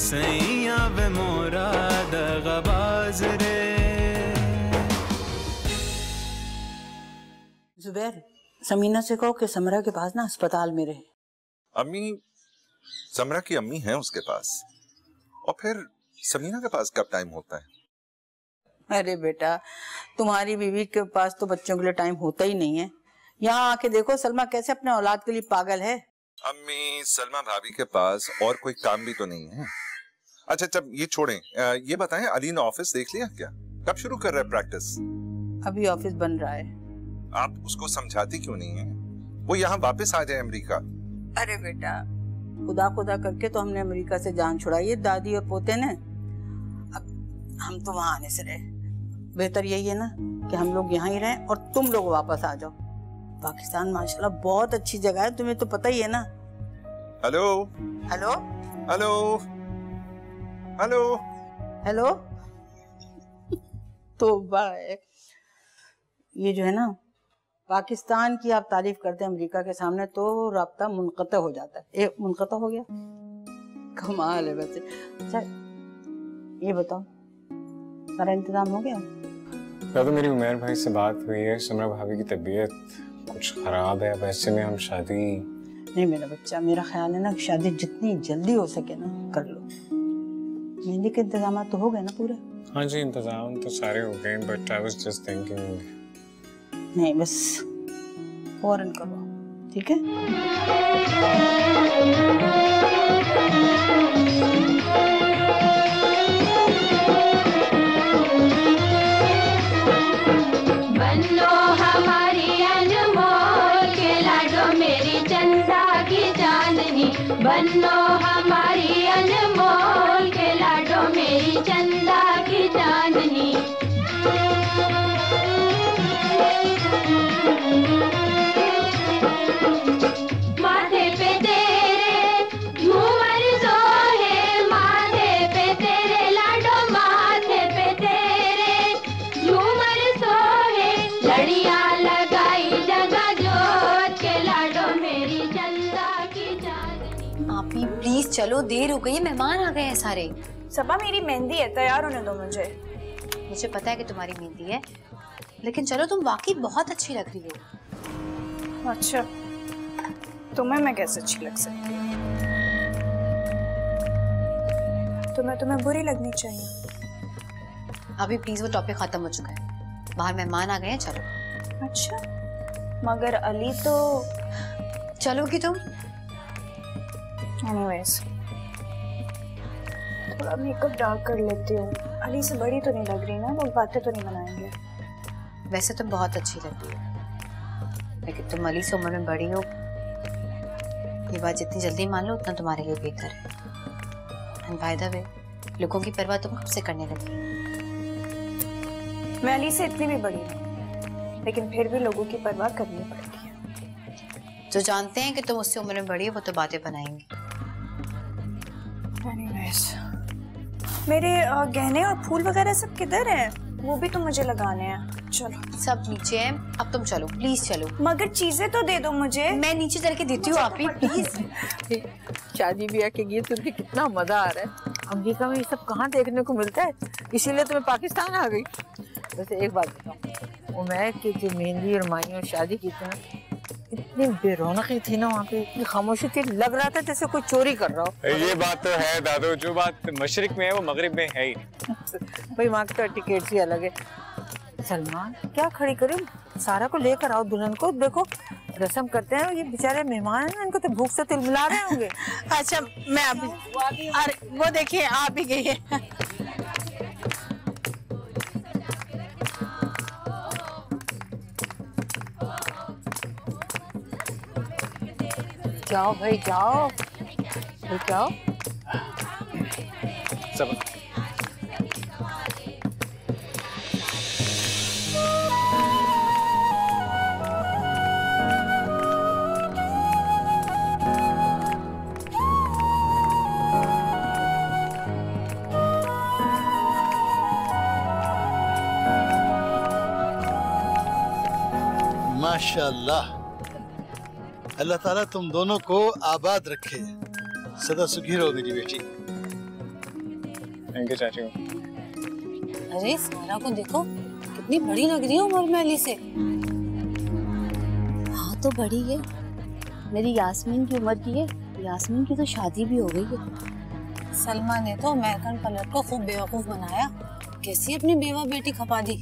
सैया वे मोरा दगाबाज रे। जुबैर, समीना से कहो कि समरा के पास ना अस्पताल में रहे। अम्मी, समरा की अम्मी है उसके पास, और फिर समीना के पास कब टाइम होता है? अरे बेटा, तुम्हारी बीवी के पास तो बच्चों के लिए टाइम होता ही नहीं है। यहाँ आके देखो सलमा कैसे अपने औलाद के लिए पागल है। अम्मी, सलमा भाभी के पास और कोई काम भी तो नहीं है। अच्छा जब ये छोड़ें, ये बताएं अली ने ऑफिस देख लिया क्या? कब शुरू कर रहा है प्रैक्टिस? अभी ऑफिस बन रहा है। आप उसको समझाती क्यों नहीं है? वो यहाँ वापस आ जाए अमेरिका। अरे बेटा, खुदा खुदा करके तो हमने अमेरिका से जान छुड़ाई है दादी और पोते ने। अब हम तो वहां आने से रहे। बेहतर यही है ना कि हम लोग यहाँ ही रहें और तुम लोग वापस आ जाओ। पाकिस्तान माशाल्लाह बहुत अच्छी जगह है, तुम्हें तो पता ही है ना। Hello hello hello hello hello तौबा है। ये जो है ना, पाकिस्तान की आप तारीफ करते हैं अमेरिका के सामने तो राब्ता मुनक़ता हो जाता है। मुनक़ता हो गया, कमाल है वैसे। अच्छा ये बताओ, सारा इंतजाम हो गया? या तो मेरी उमैर भाई से बात हुई है, समरा भाभी की तबीयत कुछ खराब है, वैसे में हम शादी नहीं मेरा बच्चा, मेरा ख्याल है ना शादी जितनी जल्दी हो सके ना कर लो। मेहंदी के इंतजाम तो हो गए ना पूरे? हाँ जी, इंतजाम तो सारे हो गए, but I was just thinking. नहीं बस फौरन करो, ठीक है? बनो हमारी अनमोल के लाडो मेरी चंदा की चांदनी, बनो हमारी अनमोल के लाडो मेरी चंदा की चांदनी। माथे पे तेरे झूमर सोहे, माथे पे तेरे लाडो, माथे पे तेरे झूमर सोहे, लड़ियां लगाई जगह जोत के लाडो मेरी चंदा की चांदनी। आपी प्लीज चलो, देर हो गई है, मेहमान आ गए हैं सारे। सबा मेरी मेहंदी है, तैयार होने दो मुझे। मुझे पता है कि तुम्हारी मेहंदी है, लेकिन चलो तुम वाकई बहुत अच्छी लग रही हो। अच्छा, तुम्हें मैं कैसे अच्छी लग सकती हूँ? तुम्हें बुरी लगनी चाहिए। अभी प्लीज वो टॉपिक खत्म हो चुका है, बाहर मेहमान आ गए हैं, चलो। अच्छा, मगर अली तो। चलोगी तुम? एनीवेज, थोड़ा मेकअप डार्क कर लेती हूँ। अली से बड़ी तो नहीं लग रही ना, लोग बातें तो नहीं बनाएंगे। वैसे तुम बहुत अच्छी लग रही हो, लेकिन तुम अली से उम्र में बड़ी हो, ये बात जितनी जल्दी मान लो उतना तुम्हारे लिए बेहतर है। एंड बाय द वे, लोगों की परवाह तुम कब से करने लगी? मैं अली से इतनी भी बड़ी नहीं, लेकिन फिर भी लोगों की परवाह करनी पड़ती है। जो जानते हैं कि तुम उससे उम्र में बड़ी हो, वो तो बातें बनाएंगे। एनीवेज, मेरे गहने और फूल वगैरह सब किधर हैं? वो भी तो मुझे लगाने हैं। चलो, सब नीचे हैं, अब तुम चलो, प्लीज चलो। मगर चीजें तो दे दो मुझे। मैं नीचे चल के देती हूँ आप ही, प्लीज। शादी ब्याह के गीत सुन के कितना मजा आ रहा है। अमेरिका में ये सब कहाँ देखने को मिलता है, इसीलिए तो मैं पाकिस्तान आ गई। वैसे एक बात बताऊँ, उमैर की जो मेहंदी और माई और शादी की थी ना, इतनी बेरौनकी थी ना वहाँ पे, इतनी खामोशी थी, लग रहा था जैसे कोई चोरी कर रहा हो। ये बात तो है दादू, जो बात मशरिक में है वो मगरिब में है ही। भाई वहाँ की तो टिकट ही अलग है। सलमान, क्या खड़ी करी, सारा को लेकर आओ, दुल्हन को। देखो रस्म करते हैं, ये बेचारे मेहमान हैं, इनको तो भूख से तिलमिला रहे होंगे। अच्छा मैं अभी, अरे वो देखिए आ भी गई है। जाओ भाई जाओ, जाओ। सब माशाअल्लाह, अल्लाह ताला तुम दोनों को आबाद रखे, सदा सुखी रहो मेरी बेटी। थैंक यू चाची। अरे सारा को देखो कितनी बड़ी लग रही है उम्र में अली से। हाँ तो बड़ी है, मेरी यास्मीन की उम्र की है। यास्मीन की तो शादी भी हो गई है। सलमा ने तो अमेरिकन पलट को खूब बेवकूफ बनाया, कैसी अपनी बेवा बेटी खपा दी।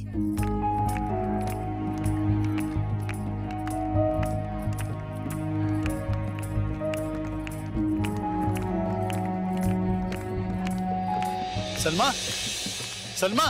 सलमा, सलमा,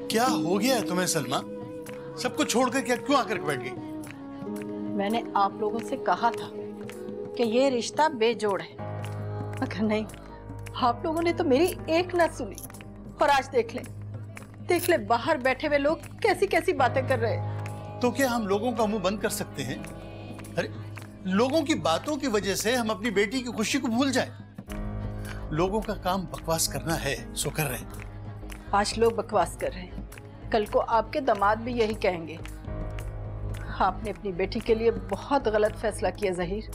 क्या हो गया है तुम्हें सलमा? सब कुछ छोड़कर क्या क्यों आकर बैठ गई? मैंने आप लोगों से कहा था कि ये रिश्ता बेजोड़ है, मगर नहीं, आप लोगों ने तो मेरी एक न सुनी। और आज देख ले बाहर बैठे हुए लोग कैसी कैसी बातें कर रहे हैं। तो क्या हम लोगों का मुंह बंद कर सकते हैं? अरे लोगों की बातों की वजह से हम अपनी बेटी की खुशी को भूल जाए? लोगों का काम बकवास करना है, सो कर रहे हैं। आज लोग बकवास कर रहे हैं, कल को आपके दामाद भी यही कहेंगे। आपने अपनी बेटी के लिए बहुत गलत फैसला किया ज़हीर।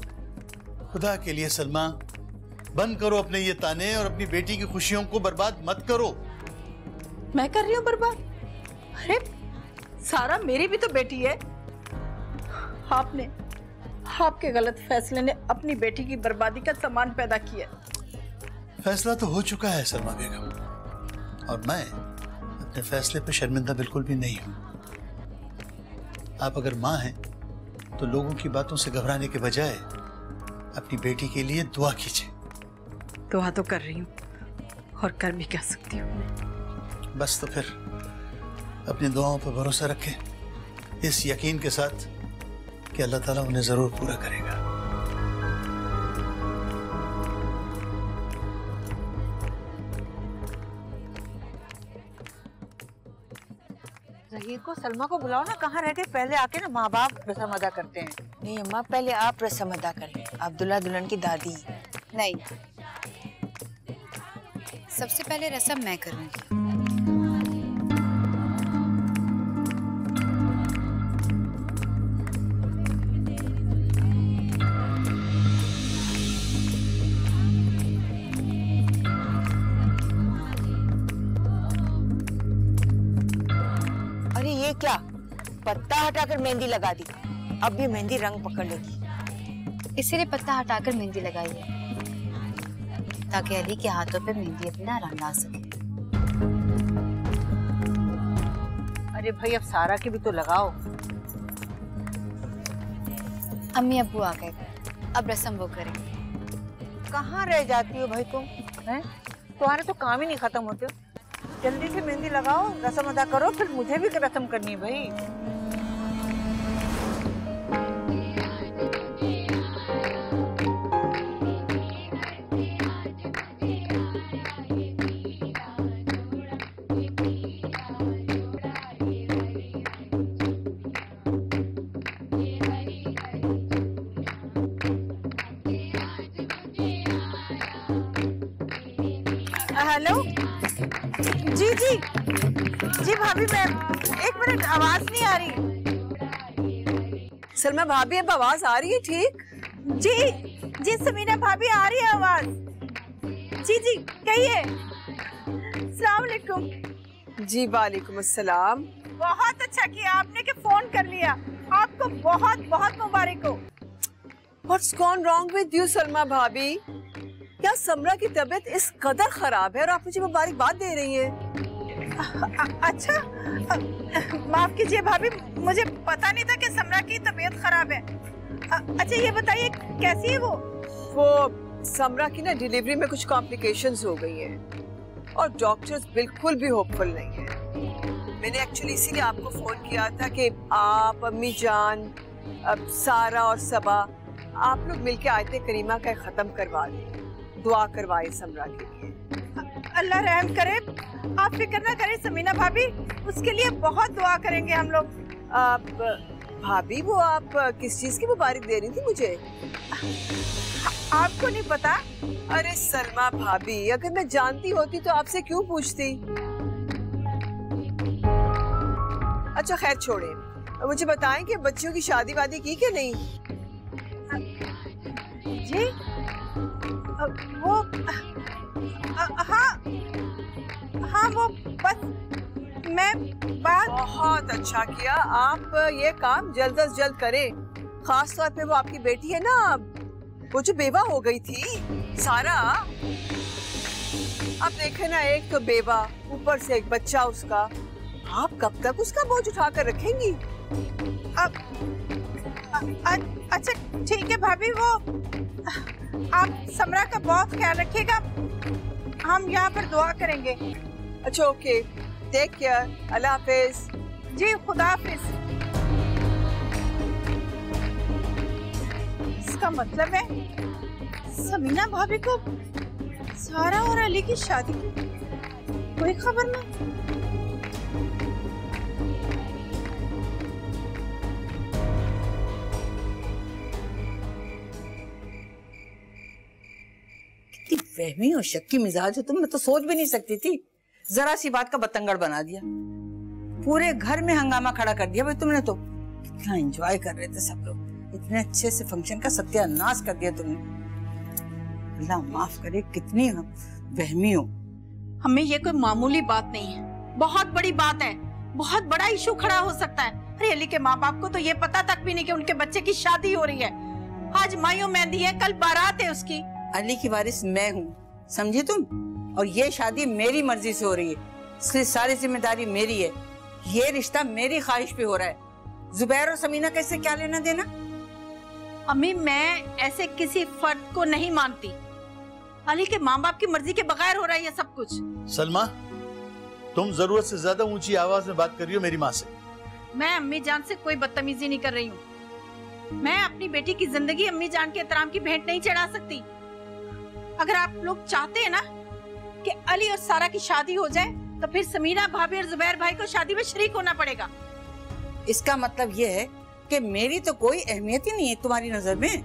खुदा के लिए सलमा, बंद करो अपने ये ताने और अपनी बेटी की खुशियों को बर्बाद मत करो। मैं कर रही हूँ बर्बाद? अरे सारा मेरी भी तो बेटी है। आपके गलत फैसले ने अपनी बेटी की बर्बादी का सामान पैदा किया। फैसला तो हो चुका है सलमा बेगम, और मैं अपने फैसले पर शर्मिंदा बिल्कुल भी नहीं हूं। आप अगर मां हैं तो लोगों की बातों से घबराने के बजाय अपनी बेटी के लिए दुआ कीजिए। दुआ तो कर रही हूँ और कर भी क्या सकती हूँ। बस तो फिर अपनी दुआओं पर भरोसा रखें, इस यकीन के साथ कि अल्लाह ताला उन्हें जरूर पूरा करेगा। ज़हीर को सलमा को बुलाओ ना, कहाँ रह गए? पहले आके ना माँ बाप रस्म अदा करते हैं। नहीं अम्मा, पहले आप रस्म अदा कर लें, आप दुल्हा दुल्हन की दादी। नहीं, सबसे पहले रस्म मैं करूंगी। क्या पत्ता हटाकर मेहंदी लगा दी? अब भी मेहंदी रंग पकड़ लेगी। इसीलिए पत्ता हटाकर मेहंदी लगाई है, ताकि अली के हाथों पे मेहंदी अपना रंग आ सके। अरे भाई अब सारा की भी तो लगाओ। अम्मी अब्बू आ गए, अब रस्म वो करेंगे। कहाँ रह जाती हो भाई तुम? हैं? तुम्हारे तो काम ही नहीं खत्म होते। जल्दी से मेहंदी लगाओ, रस्म अदा करो, फिर मुझे भी रस्म करनी है भाई। हेलो जी भाभी, मैं एक मिनट, आवाज नहीं आ रही। सलमा भाभी अब आवाज आ रही है? ठीक जी समीना भाभी आ रही है आवाज। जी कहिए। अस्सलाम वालेकुम। जी वालेकुम अस्सलाम। बहुत अच्छा किया आपने कि फोन कर लिया, आपको बहुत बहुत मुबारक हो। What's gone wrong with you Salma भाभी? क्या समरा की तबीयत इस कदर खराब है और आप मुझे मुबारकबाद दे रही हैं? अच्छा, माफ कीजिए भाभी, मुझे पता नहीं था कि समरा की तबीयत खराब है। अच्छा ये बताइए कैसी है वो? समरा की ना डिलीवरी में कुछ कॉम्प्लिकेशंस हो गई हैं और डॉक्टर्स बिल्कुल भी होपफुल नहीं है। मैंने एक्चुअली इसीलिए आपको फोन किया था कि आप, अम्मी जान, सारा और सबा, आप लोग मिलके आयते करीमा का खत्म करवा दें, दुआ करवाए समरा के लिए। अल्लाह रहम करे, आप फिक्र ना करें समीना भाभी, उसके लिए बहुत दुआ करेंगे हम लोग। भाभी वो आप किस चीज की मुबारक दे रही थी मुझे? आपको नहीं पता? अरे सलमा भाभी, अगर मैं जानती होती तो आपसे क्यों पूछती? अच्छा खैर छोड़े, मुझे बताएं कि बच्चियों की शादी वादी की क्या नहीं? जी वो हाँ वो बस मैं बात। बहुत अच्छा किया, आप ये काम जल्द अज जल्द करें। खास तौर पे वो आपकी बेटी है ना, वो जो बेवा हो गई थी सारा। अब देखे ना, एक तो बेवा, ऊपर से एक बच्चा उसका। आप कब तक उसका बोझ उठा कर रखेंगी? अब अच्छा ठीक है भाभी, वो आप समरा का बहुत ख्याल रखिएगा, हम यहाँ पर दुआ करेंगे। अच्छा ओके, टेक केयर, अल्लाह हाफिज। जी खुदा हाफिज। इसका मतलब है समीना भाभी को सारा और अली की शादी की कोई खबर नहीं। वहमी और शक की मिजाज हो तुम, मैं तो सोच भी नहीं सकती थी। जरा सी बात का बतंगड़ बना दिया, पूरे घर में हंगामा खड़ा कर दिया भाई तुमने तो। कितना एंजॉय कर रहे थे सब लोग, इतने अच्छे से फंक्शन का सत्यानाश कर दिया तुमने। अल्लाह माफ करे, कितनी वहमी हो। हमें ये कोई मामूली बात नहीं है, बहुत बड़ी बात है, बहुत बड़ा इशू खड़ा हो सकता है। अरे अली के माँ बाप को तो ये पता तक भी नहीं कि उनके बच्चे की शादी हो रही है। आज मायूं मेहंदी है, कल बारात है उसकी। अली की वारिस मैं हूँ, समझी तुम? और ये शादी मेरी मर्जी से हो रही है, इसलिए सारी जिम्मेदारी मेरी है। ये रिश्ता मेरी ख्वाहिश पे हो रहा है। जुबैर और समीना का इससे क्या लेना देना? अम्मी मैं ऐसे किसी फर्द को नहीं मानती। अली के माँ बाप की मर्जी के बगैर हो रहा है ये सब कुछ। सलमा, तुम जरूरत से ज्यादा ऊंची आवाज में बात कर रही हो मेरी माँ से। मैं अम्मी जान से कोई बदतमीजी नहीं कर रही हूँ। मैं अपनी बेटी की जिंदगी अम्मी जान के एहतराम की भेंट नहीं चढ़ा सकती। अगर आप लोग चाहते हैं ना कि अली और सारा की शादी हो जाए, तो फिर समीना भाभी और जुबैर भाई को शादी में शरीक होना पड़ेगा। इसका मतलब ये है कि मेरी तो कोई अहमियत ही नहीं है तुम्हारी नजर में?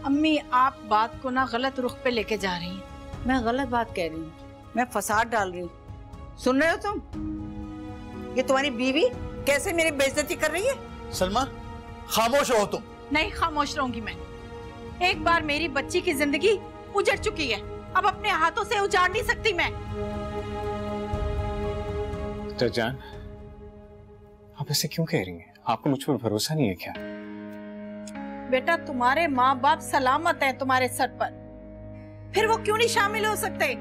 अम्मी आप बात को ना गलत रुख पे लेके जा रही हैं। मैं गलत बात कह रही हूँ, मैं फसाद डाल रही हूँ। सुन रहे हो तुम? ये तुम्हारी बीवी कैसे मेरी बेइज्जती कर रही है? सलमा खामोश रहो तुम। नहीं खामोश रहूंगी मैं। एक बार मेरी बच्ची की जिंदगी उजड़ चुकी है, अब अपने हाथों से उजाड़ नहीं सकती मैं। जान, आप ऐसे क्यों कह रही हैं? आपको मुझ पर भरोसा नहीं है क्या? बेटा तुम्हारे माँ बाप सलामत हैं तुम्हारे सर पर, फिर वो क्यों नहीं शामिल हो सकते?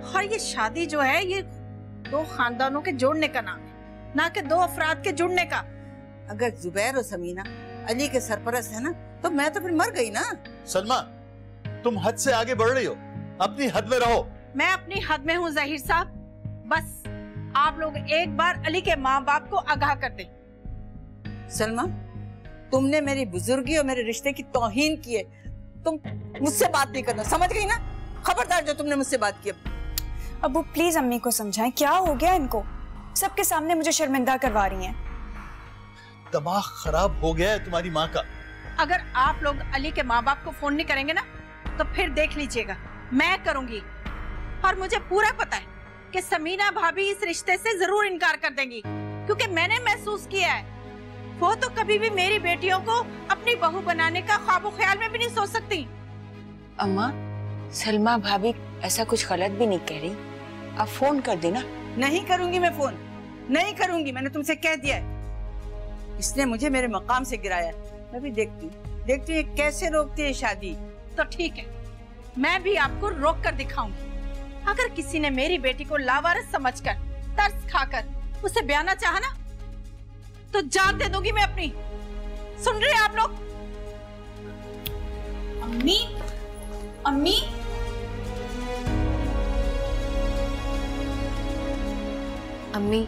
और ये शादी जो है ये दो खानदानों के जोड़ने का नाम है, ना कि दो अफराद के जुड़ने का। अगर जुबैर और समीना अली के सरपरस्त है ना, तो मैं तो फिर मर गई ना। सलमा तुम हद से आगे बढ़ रही हो, अपनी हद में रहो। मैं अपनी हद में हूँ ज़हीर साहब। बस आप लोग एक बार अली के माँ बाप को आगाह कर दें। सलमा, तुमने मेरी बुजुर्गी और मेरे रिश्ते की तौहीन की है। तुम मुझसे बात नहीं करना, समझ गई ना? खबरदार जो तुमने मुझसे बात की। अबू प्लीज अम्मी को समझाएं, क्या हो गया इनको? सबके सामने मुझे शर्मिंदा करवा रही हैं। दिमाग खराब हो गया है तुम्हारी माँ का। अगर आप लोग अली के माँ बाप को फोन नहीं करेंगे ना, तो फिर देख लीजिएगा मैं करूंगी। और मुझे पूरा पता है कि समीना भाभी इस रिश्ते से जरूर इनकार कर देंगी, क्योंकि मैंने महसूस किया है वो तो कभी भी मेरी बेटियों को अपनी बहू बनाने का ख्वाबो ख्याल में भी नहीं सोच सकती। अम्मा, सलमा भाभी ऐसा कुछ गलत भी नहीं कह रही, आप फोन कर देना। नहीं करूंगी मैं फोन, नहीं करूंगी, मैंने तुमसे कह दिया है। इसने मुझे मेरे मकाम से गिराया। मैं भी देखती हूँ कैसे रोकती है शादी। तो ठीक है, मैं भी आपको रोक कर दिखाऊंगी। अगर किसी ने मेरी बेटी को लावारिस समझकर, तरस खाकर उसे ब्याना चाहा ना, तो जान दे दूंगी मैं अपनी। सुन रहे हैं आप लोग? अम्मी, अम्मी, अम्मी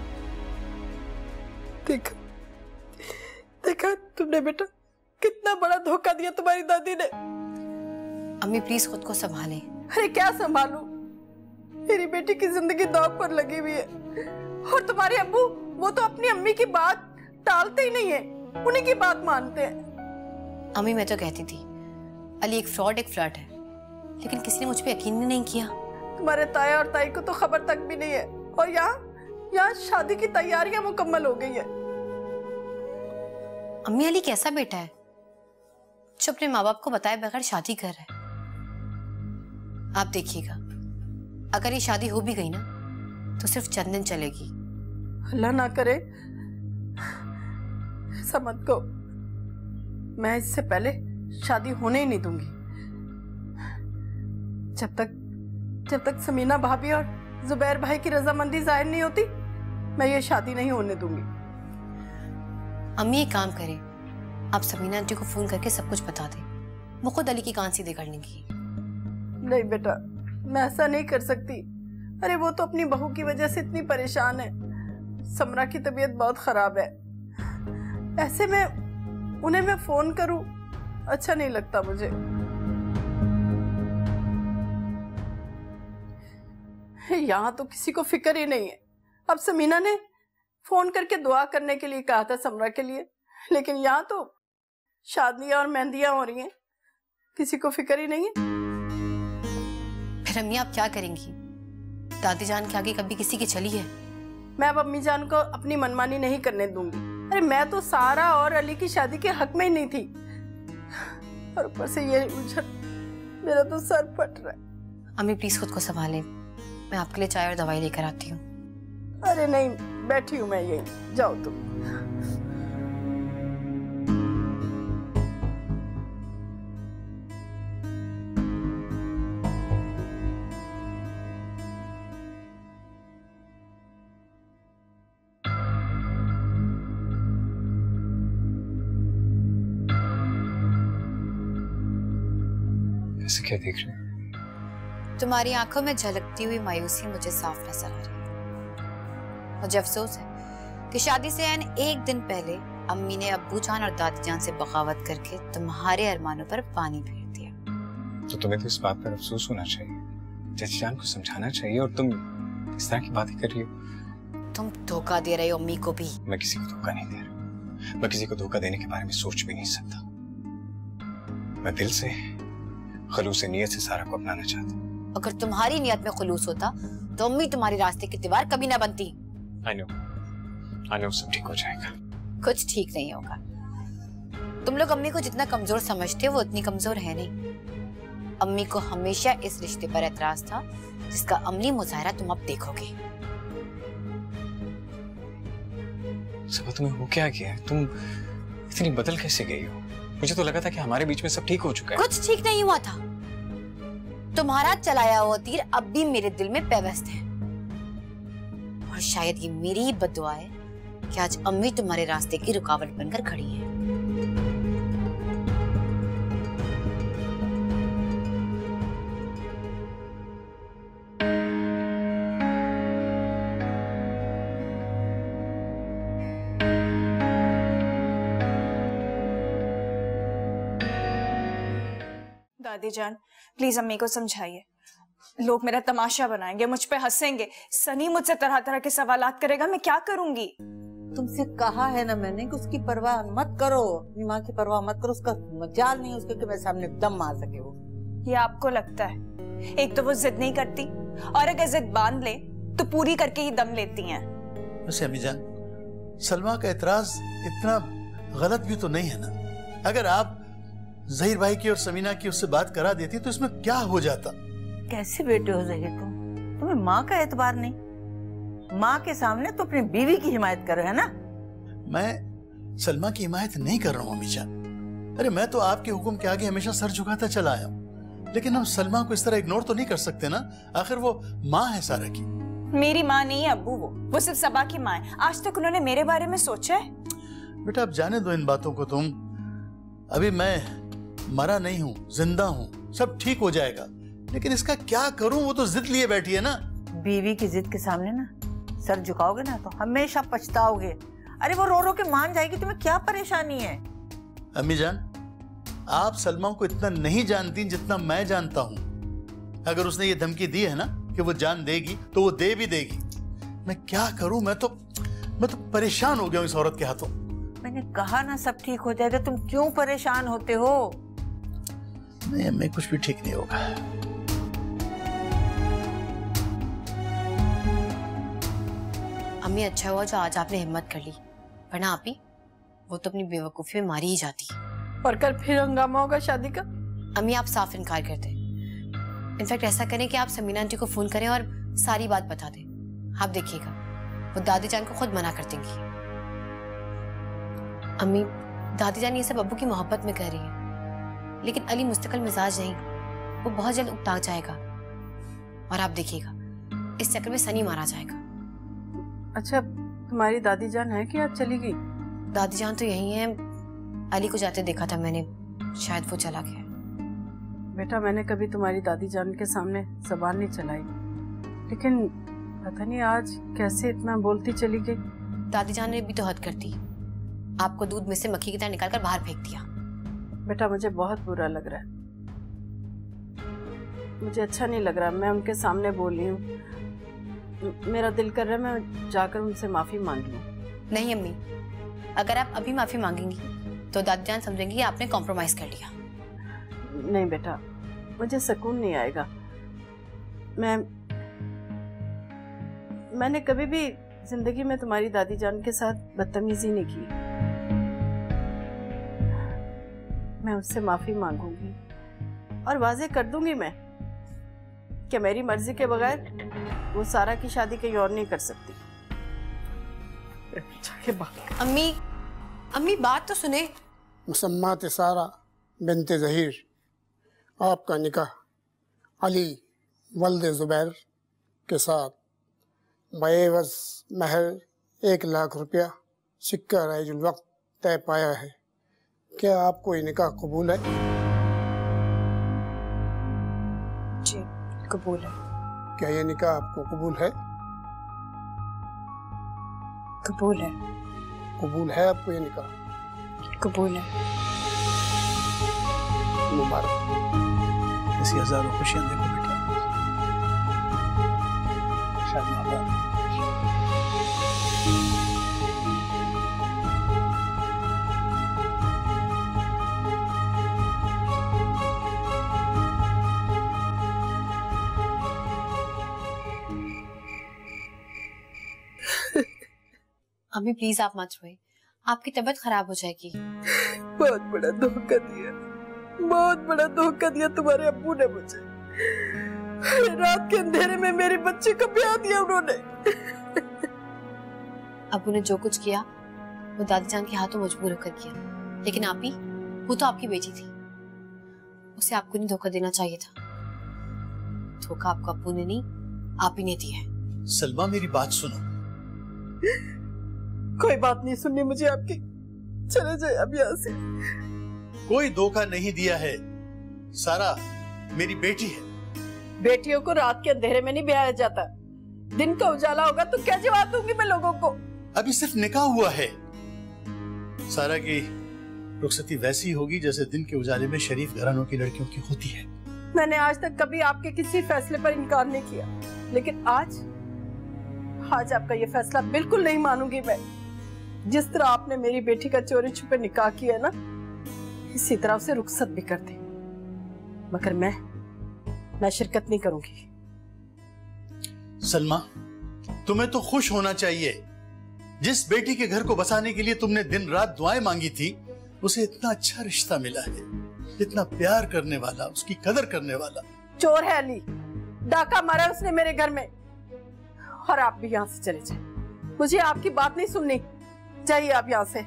देखा देखा तुमने बेटा, कितना बड़ा धोखा दिया तुम्हारी दादी ने। अम्मी प्लीज खुद को संभालें। अरे क्या संभालूं? मेरी बेटी की जिंदगी दांव पर लगी हुई है। और तुम्हारे अब्बू, वो तो अपनी अम्मी की बात टालते ही नहीं है, उन्हीं की बात मानते हैं। अम्मी, मैं तो कहती थी अली एक फ्लर्ट है, लेकिन किसी ने मुझ पे यकीन ही नहीं किया। तुम्हारे ताया और ताई को तो खबर तक भी नहीं है, और यहाँ शादी की तैयारियां मुकम्मल हो गई है। अम्मी, अली कैसा बेटा है जो अपने माँ बाप को बताए बगैर शादी कर रहा है? आप देखिएगा, अगर ये शादी हो भी गई ना तो सिर्फ चंद दिन चलेगी। अल्लाह ना करे ऐसा मत कहो। मैं इससे पहले शादी होने ही नहीं दूंगी। जब तक समीना भाभी और जुबैर भाई की रजामंदी जाहिर नहीं होती, मैं ये शादी नहीं होने दूंगी। अम्मी, एक काम करें, आप समीना आंटी को फोन करके सब कुछ बता दें, वो खुद अली की कान सीधे कर लेंगी। नहीं बेटा, मैं ऐसा नहीं कर सकती। अरे वो तो अपनी बहू की वजह से इतनी परेशान है। समरा की तबीयत बहुत खराब है, ऐसे में उन्हें मैं फोन करूं अच्छा नहीं लगता मुझे। यहाँ तो किसी को फिक्र ही नहीं है। अब समीना ने फोन करके दुआ करने के लिए कहा था समरा के लिए, लेकिन यहाँ तो शादियां और मेहंदियां हो रही हैं, किसी को फिक्र ही नहीं है। फिर अम्मी आप क्या करेंगी? दादी जान के आगे कभी किसी की चली है? मैं अब अम्मी जान को अपनी मनमानी नहीं करने दूंगी। अरे मैं तो सारा और अली की शादी के हक में ही नहीं थी, और ऊपर से ये उलझन, मेरा तो सर फट रहा है। अम्मी प्लीज खुद को संभालें, मैं आपके लिए चाय और दवाई लेकर आती हूँ। अरे नहीं, बैठी हूँ मैं यहीं, जाओ तुम। ऐसे क्या देख रहे हैं? तुम्हारी आंखों में झलकती हुई मायूसी मुझे साफ नजर आ रही है। मुझे अफसोस है कि शादी से एक दिन पहले अम्मी ने अब्बू जान और दादी जान से बगावत करके तुम्हारे अरमानों पर पानी फेर दिया। तो तुम्हें तो इस बात पर अफसोस होना चाहिए, चाची जान को समझाना चाहिए, और तुम इस तरह की बातें कर रही हो। तुम धोखा दे रहे हो अम्मी को भी। मैं किसी को धोखा नहीं दे रहा, मैं किसी को धोखा देने के बारे में सोच भी नहीं सकता। मैं दिल से खलूस नीयत से सारा को अपनाना चाहता हूँ। अगर तुम्हारी नियत में खुलूस होता तो अम्मी तुम्हारी रास्ते की दीवार कभी ना बनती। I know, सब ठीक हो जाएगा। कुछ ठीक नहीं होगा। तुम लोग अम्मी को जितना कमजोर समझते हो वो उतनी कमजोर है नहीं। अम्मी को हमेशा इस रिश्ते पर एतराज था जिसका अमली मुजाहरा तुम अब देखोगे। सब तुम्हें हो क्या गया है? तुम इतनी बदल कैसे गई हो? मुझे तो लगा था कि हमारे बीच में सब ठीक हो चुका है। कुछ ठीक नहीं हुआ था। तुम्हारा चलाया हुआ तीर अब भी मेरे दिल में पेवस्त है, और शायद ये मेरी ही बद्दुआ है कि आज अम्मी तुम्हारे रास्ते की रुकावट बनकर खड़ी है। दादी जान, प्लीज अम्मी को समझाइए। लोग मेरा तमाशा बनाएंगे, मुझ पे हंसेंगे। सनी मुझसे तरह तरह के सवालात करेगा, मैं क्या करूंगी? तुमसे कहा है ना मैंने कि उसकी परवाह मत करो, अपनी माँ की परवाह मत करो। उसका मजाल नहीं उसके कि मेरे सामने दम मार सके वो। ये आपको लगता है? एक तो वो जिद नहीं करती, और अगर जिद बांध ले तो पूरी करके ही दम लेती हैं। वैसे अम्मी जान, सलमा का एतराज इतना गलत भी तो नहीं है ना। अगर आप जहीर भाई की और समीना की उससे बात करा देती तो इसमें क्या हो जाता? कैसे बेटे हो जहीर तुम? तुम्हें माँ का एतबार नहीं। माँ के सामने तो अपनी बीवी की हिमायत करो, है ना? मैं सलमा की हिमायत नहीं कर रहा हूँ अम्मी जान। अरे मैं तो आपके हुक्म के आगे हमेशा सर झुकाता चला आया हूँ, लेकिन हम सलमा को इस तरह इग्नोर तो नहीं कर सकते ना। आखिर वो माँ है सारा की। मेरी माँ नहीं है अब्बू, वो सिर्फ सबा की माँ है। आज तक उन्होंने मेरे बारे में सोचा है? बेटा अब जाने दो इन बातों को तुम। अभी मैं मरा नहीं हूँ, जिंदा हूँ, सब ठीक हो जाएगा। लेकिन इसका क्या करूं? वो तो जिद लिए बैठी है ना। बीवी की जिद के सामने ना सर झुकाओगे ना तो हमेशा पछताओगे। अरे वो रो रो के मान जाएगी, तुम्हें क्या परेशानी है? अम्मी जान, आप सलमा को इतना नहीं जानती जितना मैं जानता हूँ। अगर उसने ये धमकी दी है ना कि वो जान देगी तो वो दे भी देगी। मैं क्या करूं, मैं तो परेशान हो गया हूं इस औरत के हाथों। मैंने कहा ना सब ठीक हो जाएगा, तुम क्यों परेशान होते हो? नहीं अम्मी, कुछ भी ठीक नहीं होगा। अम्मी अच्छा हुआ जो आज आपने हिम्मत कर ली, वरना आप ही वो तो अपनी बेवकूफी में मारी ही जाती। और कल फिर हंगामा होगा शादी का। अम्मी आप साफ इनकार करते। इनफैक्ट ऐसा करें कि आप समीना आंटी को फोन करें और सारी बात बता दें। आप देखिएगा वो दादी जान को खुद मना कर देंगी। अम्मी दादी जान ये सब अब्बू की मोहब्बत में कह रही है, लेकिन अली मुस्तकिल मिजाज नहीं, वो बहुत जल्द उकता जाएगा और आप देखिएगा इस चक्कर में सनी मारा जाएगा। अच्छा तुम्हारी दादी जान है कि आप चली गई? दादी जान तो यही है, अली को जाते देखा था मैंने, शायद वो चला गया। बेटा मैंने कभी तुम्हारी दादी जान के सामने जबान नहीं चलाई, लेकिन पता नहीं आज कैसे इतना बोलती चली गई। दादी जान ने भी तो हद कर दी, आपको दूध में से मक्खी की तरह निकालकर बाहर फेंक दिया। बेटा मुझे बहुत बुरा लग रहा है, मुझे अच्छा नहीं लग रहा। मैं उनके सामने बोली हूँ, मेरा दिल कर रहा है मैं जाकर उनसे माफी मांग लूं। नहीं अम्मी, अगर आप अभी माफी मांगेंगी तो दादी जान समझेंगी कि आपने कॉम्प्रोमाइज कर लिया। नहीं बेटा, मुझे सुकून नहीं आएगा। मैंने कभी भी जिंदगी में तुम्हारी दादी जान के साथ बदतमीजी नहीं की। मैं उससे माफी मांगूंगी और वाजे कर दूंगी मैं कि मेरी मर्जी के बगैर वो सारा की शादी कहीं और नहीं कर सकती। अम्मी अम्मी बात तो सुने। मुसम्मात सारा बिनते ज़हीर, आपका निकाह अली वल्द ज़ुबैर के साथ बेवज़ महर 1 लाख रुपया सिक्का राइजुल वक्त तय पाया है। क्या आपको ये निकाह कबूल है? जी कबूल है। क्या ये निकाह आपको कबूल है? कबूल है। कबूल है आपको ये निकाह? कबूल है। मुबारक। ऐसी हजारों खुशियां देखो बेटा, शायद मुबारक। अम्मी प्लीज आप मत रोए, आपकी तबीयत खराब हो जाएगी। बहुत बड़ा धोखा दिया, बहुत बड़ा धोखा दिया तुम्हारे अब्बू ने मुझे। रात के अंधेरे में मेरे बच्चे को ब्याह दिया उन्होंने। अब्बू ने जो कुछ किया वो दादी जान के हाथों मजबूर होकर किया, लेकिन आप ही, वो तो आपकी बेटी थी, उसे आपको नहीं धोखा देना चाहिए था। धोखा आपको अब्बू ने नहीं, आप ही ने दिया है। सलमा मेरी बात सुनो। कोई बात नहीं सुननी मुझे आपकी, चले जाए अब यहाँ से। कोई धोखा नहीं दिया है, सारा मेरी बेटी है। बेटियों को रात के अंधेरे में नहीं ब्याया जाता, दिन का उजाला होगा तो क्या जवाब दूंगी मैं लोगों को? अभी सिर्फ निकाह हुआ है। सारा की रुखसती वैसी होगी जैसे दिन के उजाले में शरीफ घरानों की लड़कियों की होती है। मैंने आज तक कभी आपके किसी फैसले पर इनकार नहीं किया, लेकिन आज आपका ये फैसला बिल्कुल नहीं मानूंगी मैं। जिस तरह आपने मेरी बेटी का चोरी छुपे निकाह किया ना, इसी तरह उसे रुखसत भी कर दे, मगर मैं शिरकत नहीं करूंगी। सलमा, तुम्हें तो खुश होना चाहिए। जिस बेटी के घर को बसाने के लिए तुमने दिन रात दुआएं मांगी थी, उसे इतना अच्छा रिश्ता मिला है, इतना प्यार करने वाला, उसकी कदर करने वाला। चोर है अली, डाका मारा उसने मेरे घर में। और आप भी यहाँ से चले जाए, मुझे आपकी बात नहीं सुननी। जाइए आप यहाँ से।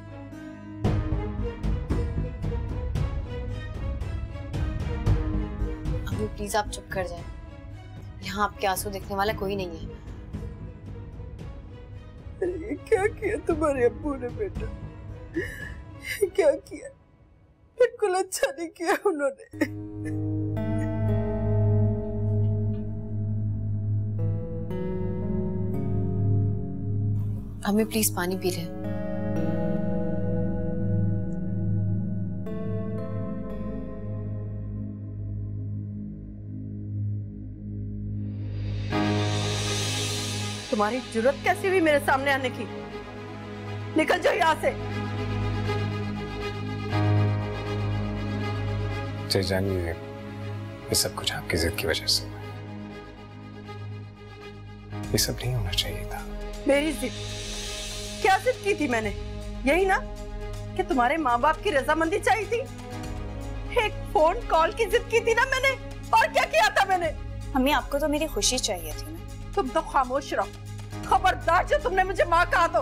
अम्मी प्लीज आप चुप कर जाए, यहाँ आपके आंसू देखने वाला कोई नहीं है। ये क्या किया तुम्हारे अब्बू ने बेटा, क्या किया? बिल्कुल अच्छा नहीं किया उन्होंने। अम्मी प्लीज पानी पी रहे। तुम्हारी जुर्रत कैसी हुई मेरे सामने आने की? निकल जाओ यहाँ से। जय जानिए, ये सब कुछ आपकी जिद की वजह से। ये सब नहीं होना चाहिए था। मेरी जिद? क्या जिद की थी मैंने? यही ना कि तुम्हारे माँ बाप की रजामंदी चाहिए थी। एक फोन कॉल की जिद की थी ना मैंने। और क्या किया था मैंने? मम्मी आपको तो मेरी खुशी चाहिए थी ना। तुम तो खामोश रहो। खबरदार जो तुमने मुझे माँ कहा तो।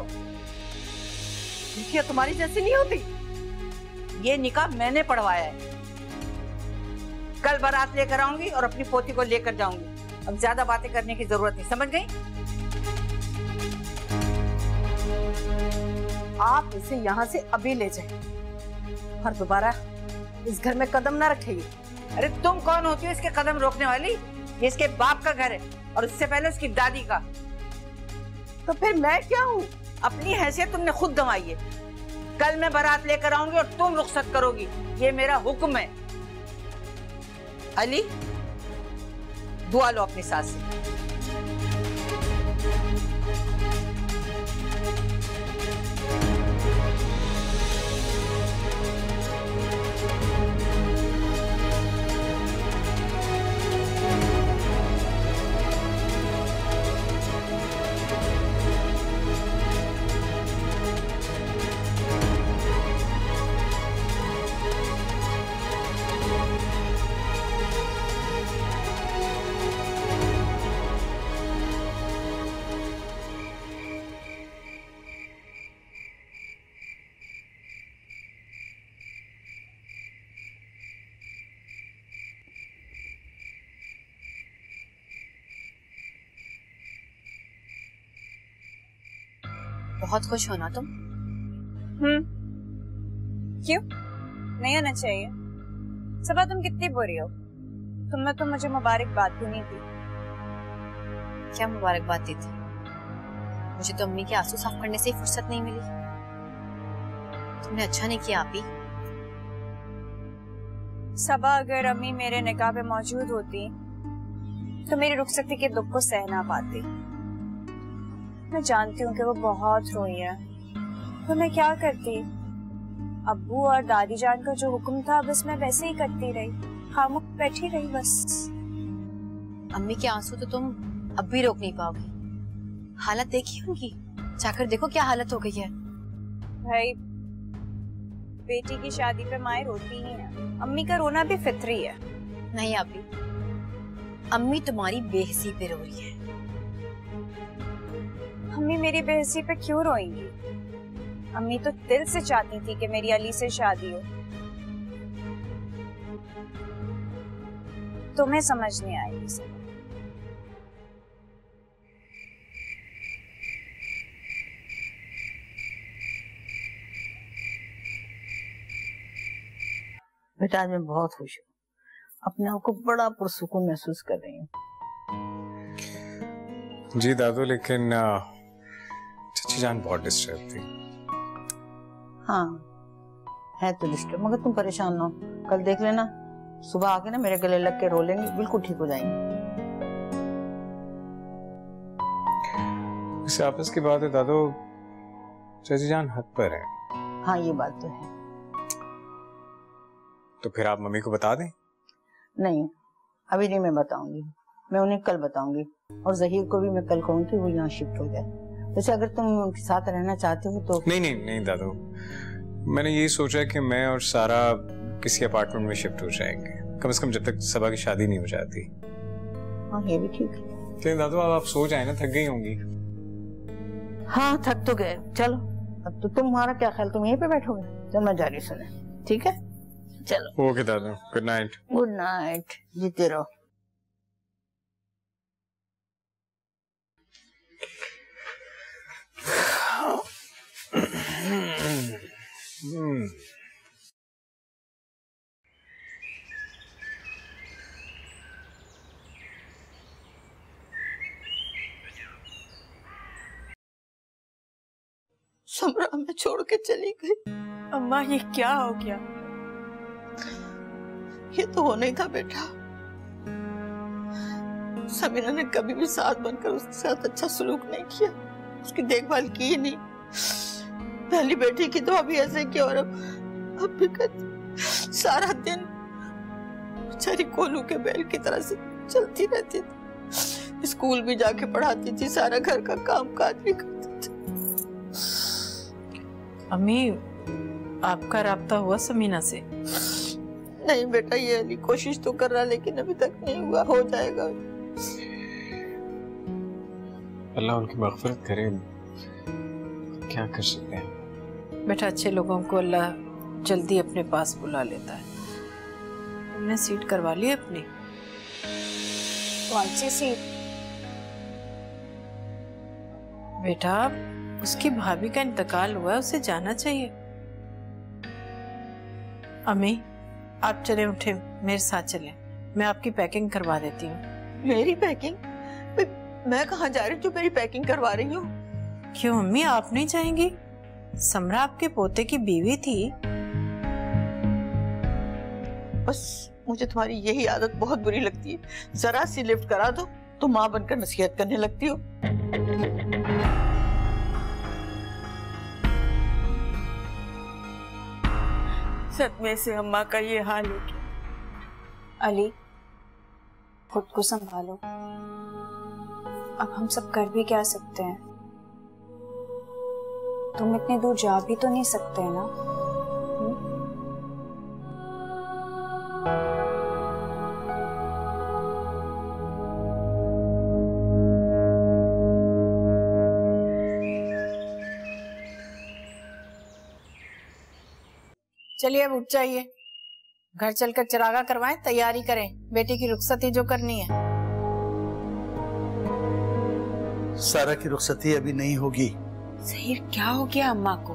देखिए तुम्हारी जैसी नहीं होती। ये निकाह मैंने पढ़वाया है। कल बारात लेकर आऊंगी और अपनी पोती को लेकर जाऊंगी। अब ज्यादा बातें करने की जरूरत नहीं, समझ गई? आप इसे यहाँ से अभी ले जाए और दोबारा इस घर में कदम ना रखेगी। अरे तुम कौन होती हो इसके कदम रोकने वाली? ये इसके बाप का घर है और उससे पहले उसकी दादी का। तो फिर मैं क्या हूँ? अपनी हैसियत तुमने खुद गंवाई है। कल मैं बारात लेकर आऊंगी और तुम रुखसत करोगी, ये मेरा हुक्म है। अली, दुआ लो अपनी सास से। बहुत खुश हो ना तुम? क्यों नहीं होना चाहिए? सबा तुम कितनी बुरी हो। तुमने तो मुझे मुबारकबाद भी नहीं दी। क्या मुबारकबाद दी थी? मुझे तो अम्मी के आंसू साफ करने से ही फुर्सत नहीं मिली। तुमने अच्छा नहीं किया आपी। सबा अगर अम्मी मेरे निकाह पे मौजूद होती तो मेरी रुखसती के दुख को सह ना पाती। मैं जानती हूँ कि वो बहुत रोई है, तो मैं क्या करती? अब्बू और दादी जान का जो हुक्म था बस मैं वैसे ही करती रही, खामोश बैठी रही बस। अम्मी के आंसू तो तुम अब भी रोक नहीं पाओगी। हालत देखी उनकी, जाकर देखो क्या हालत हो गई है। भाई बेटी की शादी पे माए रोती ही है, अम्मी का रोना भी फितरी है। नहीं आपी, अम्मी तुम्हारी बेहसी पे रो रही है। अम्मी मेरी बेहसी पे क्यों रोएंगी? अम्मी तो दिल से चाहती थी कि मेरी अली से शादी हो। तुम्हें समझ नहीं आएगी सब। बेटा आज मैं बहुत खुश हूँ, अपने आप को बड़ा पुरसुकून महसूस कर रही हूँ। जी दादू, लेकिन चची जान बहुत डिस्टर्ब थी। हाँ है तो डिस्टर्ब, मगर तुम परेशान ना हो। कल देख लेना, सुबह आके ना मेरे गले लग के रो लेंगे, बिल्कुल ठीक हो जाएंगे। इसे आपस की बात है दादू, चची जान हद पर है। हाँ ये बात तो है। तो फिर आप मम्मी को बता दें? नहीं अभी नहीं, मैं बताऊंगी, मैं उन्हें कल बताऊंगी। और जहीर को भी मैं कल कहूंगी वो यहाँ शिफ्ट हो जाए। वैसे अगर तुम उनके साथ रहना चाहते हो तो। नहीं नहीं नहीं दादू, मैंने यही सोचा कि मैं और सारा किसी अपार्टमेंट में शिफ्ट हो जाएंगे, कम से कम जब तक सबा की शादी नहीं हो जाती। हाँ ये भी ठीक है। लेकिन दादू अब आप सो जाए ना, थक गई होंगी। हाँ थक तो गए, चलो अब तो तुम्हारा क्या ख्याल, तुम यहीं पे बैठोगे? चल मैं जा रही सुने, ठीक है? चलो ओके दादू, गुड नाइट। गुड नाइट, जीते रहो। समरा हमें छोड़ के चली गई। अम्मा ये क्या हो गया? ये तो होना ही था बेटा। समीना ने कभी भी साथ बनकर उसके साथ अच्छा सलूक नहीं किया, उसकी देखभाल की ही नहीं। पहली बेटी की तो अभी ऐसे किया और अब भी करती। सारा दिन बेचारी कोलू के बैल की तरह से चलती रहती थी, स्कूल भी जाके पढ़ाती थी, सारा घर का काम काज भी करती थी। अम्मी, आपका राब्ता हुआ समीना से? नहीं बेटा, ये अली कोशिश तो कर रहा लेकिन अभी तक नहीं हुआ, हो जाएगा। अल्लाह उनकी मग़फ़िरत करे, क्या कर सकते हैं। बेटा, अच्छे लोगों को अल्लाह जल्दी अपने पास बुला लेता है। तुमने सीट करवा ली अपनी? कौन सी सीट? बेटा, उसकी भाभी का इंतकाल हुआ है, उसे जाना चाहिए। अम्मी, आप चले उठे, मेरे साथ चले, मैं आपकी पैकिंग करवा देती हूँ। मेरी पैकिंग? मैं कहाँ जा रही हूँ जो मेरी पैकिंग करवा रही हूँ? क्यों अम्मी, आप नहीं जाएंगी? समरा आपके पोते की बीवी थी। बस मुझे तुम्हारी यही आदत बहुत बुरी लगती है, जरा सी लिफ्ट करा दो तो माँ बनकर नसीहत करने लगती हो। सदमे से अम्मा का ये हाल हो गया। अली, खुद को संभालो, अब हम सब कर भी क्या सकते हैं? तुम इतने दूर जा भी तो नहीं सकते ना। चलिए अब उठ जाइए, घर चलकर चरागा करवाएं, तैयारी करें, बेटी की रुखसती जो करनी है। सारा की रुखसती अभी नहीं होगी। ज़हीर, क्या हो गया अम्मा को?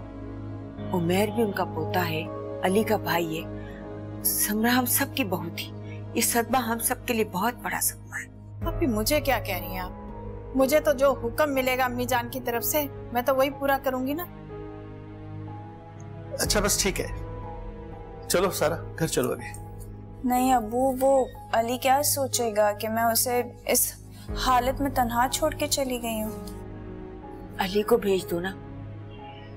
उमेर भी उनका पोता है, अली का भाई है, समरा हम सब की बहू थी। ये सदमा हम सब के लिए बहुत बड़ा सदमा है। अभी मुझे क्या कह रही हैं आप? मुझे तो जो हुक्म मिलेगा अम्मी जान की तरफ से मैं तो वही पूरा करूंगी ना। अच्छा बस ठीक है, चलो सारा घर चलो अभी। नहीं अबू, वो अली क्या सोचेगा कि मैं उसे इस हालत में तन्हा छोड़ के चली गई हूँ। अली को भेज दो ना,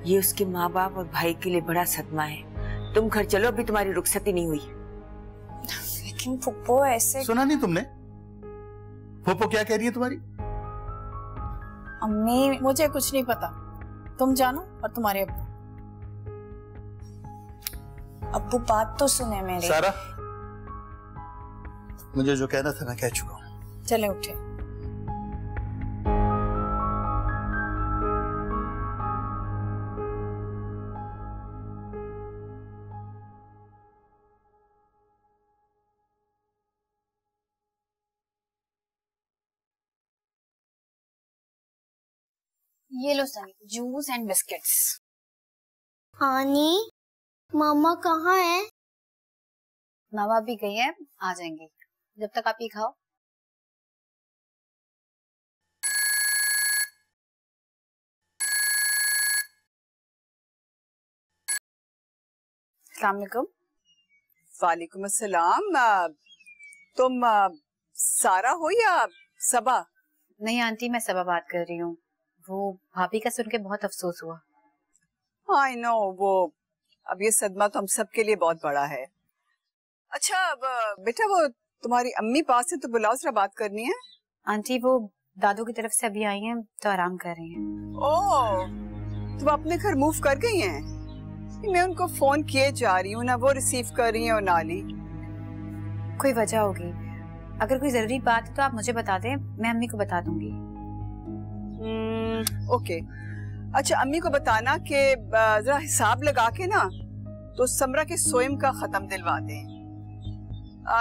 ये उसके माँ बाप और भाई के लिए बड़ा सदमा है। तुम घर चलो, अभी तुम्हारी रुखसती नहीं हुई। लेकिन फुप्पो ऐसे। सुना नहीं तुमने? फुप्पो क्या कह रही है तुम्हारी? अम्मी, मुझे कुछ नहीं पता, तुम जानो और तुम्हारे अब्बू। अब्बू बात तो सुने मेरी। सारा, मुझे जो कहना था मैं कह चुका हूँ। चले उठे। ये लो सनी, जूस एंड बिस्किट्स। आनी, मामा कहाँ है? मामा भी गई है, आ जाएंगे, जब तक आप ये खाओ। अस्सलाम वालेकुम। वालेकुम अस्सलाम। तुम सारा हो या सबा? नहीं आंटी, मैं सबा बात कर रही हूँ। वो भाभी का सुन के बहुत अफसोस हुआ। आई नो, वो अब ये सदमा तो हम सब के लिए बहुत बड़ा है। अच्छा बेटा, वो तुम्हारी अम्मी पास है तो बुलाओ, जरा बात करनी है। आंटी वो दादू की तरफ से अभी आई हैं तो आराम कर रही हैं। ओह, तुम अपने घर मूव कर गई हैं? मैं उनको फोन किए जा रही हूँ, ना वो रिसीव कर रही हैं और ना ली। कोई वजह होगी, अगर कोई जरूरी बात है तो आप मुझे बता दें, मैं अम्मी को बता दूंगी। ओके। अच्छा, अम्मी को बताना कि जरा हिसाब लगा के ना तो समरा के सोयम का खत्म दिलवा दें।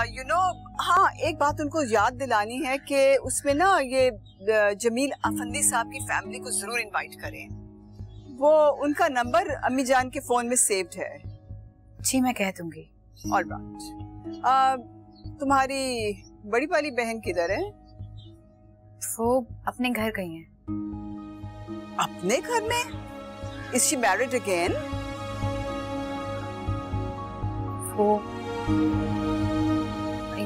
यू नो, हाँ एक बात उनको याद दिलानी है कि उसमें ना ये जमील अफंदी साहब की फैमिली को जरूर इनवाइट करें। वो उनका नंबर अम्मी जान के फोन में सेव्ड है। जी मैं कह दूंगी। ऑलराइट। तुम्हारी बड़ी वाली बहन किधर है? वो अपने घर गई हैं। अपने घर में? Is she married again? वो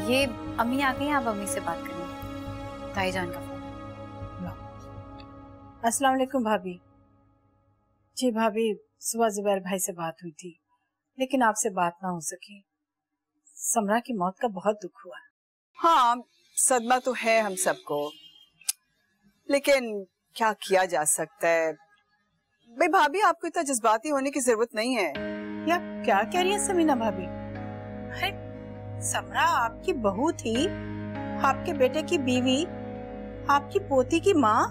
ये अम्मी आ गई हैं, आप अम्मी से बात करें। भाईजान का फोन। अस्सलाम वालेकुम भाभी। जी भाभी, सुबह जुबैर भाई से बात हुई थी, लेकिन आपसे बात ना हो सकी। समरा की मौत का बहुत दुख हुआ। हाँ, सदमा तो है हम सबको, लेकिन क्या किया जा सकता है। भाई भाभी, आपको इतना जज्बाती होने की जरूरत नहीं है। या क्या कह रही है समीना भाभी? अरे समरा आपकी बहू थी, आपके बेटे की बीवी, आपकी पोती की माँ।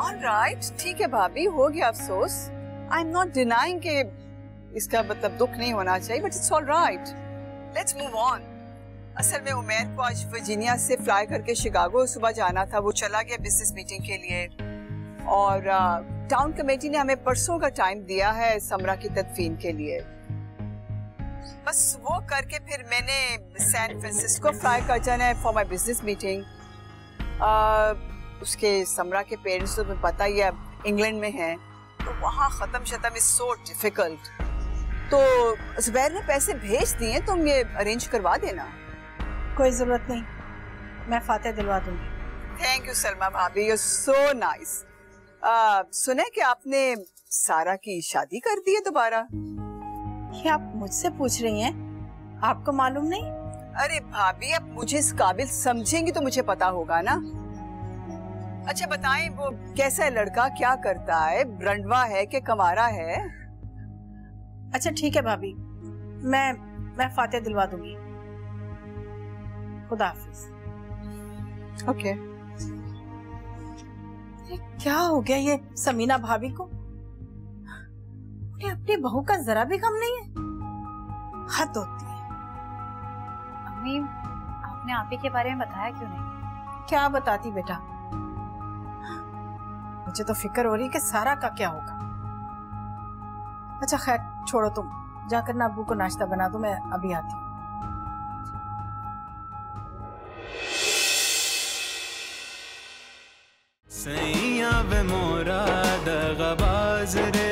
ऑलराइट, ठीक है भाभी, हो गया अफसोस। आई एम नॉट डिनाइंग कि इसका मतलब दुख नहीं होना चाहिए, but it's alright, let's move on. असल में उमैर को आज वर्जीनिया से फ्लाई करके शिकागो सुबह जाना था। वो चला गया बिजनेस मीटिंग के लिए, और टाउन कमेटी ने हमें परसों का टाइम दिया है समरा की तदफीन के लिए। बस वो करके फिर मैंने सैन फ्रांसिस्को फ्लाई कर जाना है फॉर माय बिजनेस मीटिंग। उसके समरा के पेरेंट्स तो तुम्हें पता ही है इंग्लैंड में हैं, तो वहाँ खत्म शतम इज सो डिफिकल्ट। तो जुबैर ने पैसे भेज दिए, तुम ये अरेंज करवा देना। कोई जरूरत नहीं, मैं फातेह दिलवा दूंगी। थैंक यू सलमा भाभी, यू सो नाइस। सुने कि आपने सारा की शादी कर दी है दोबारा? ये आप मुझसे पूछ रही हैं? आपको मालूम नहीं? अरे भाभी, अब मुझे इस काबिल समझेंगी तो मुझे पता होगा ना। अच्छा बताएं, वो कैसा है लड़का, क्या करता है, रंडवा है कि कमारा है? अच्छा ठीक है भाभी, मैं फातेह दिलवा दूंगी। खुदा हाफिज। ओके। क्या हो गया ये समीना भाभी को? उन्हें अपनी बहू का जरा भी गम नहीं है। हद होती है। अम्मी, आपने आप ही के बारे में बताया क्यों नहीं? क्या बताती बेटा, मुझे तो फिक्र हो रही कि सारा का क्या होगा। अच्छा खैर छोड़ो, तुम जाकर ना अब्बू को नाश्ता बना दो, मैं अभी आती हूँ। सैया वे मोरा दगाबाज रे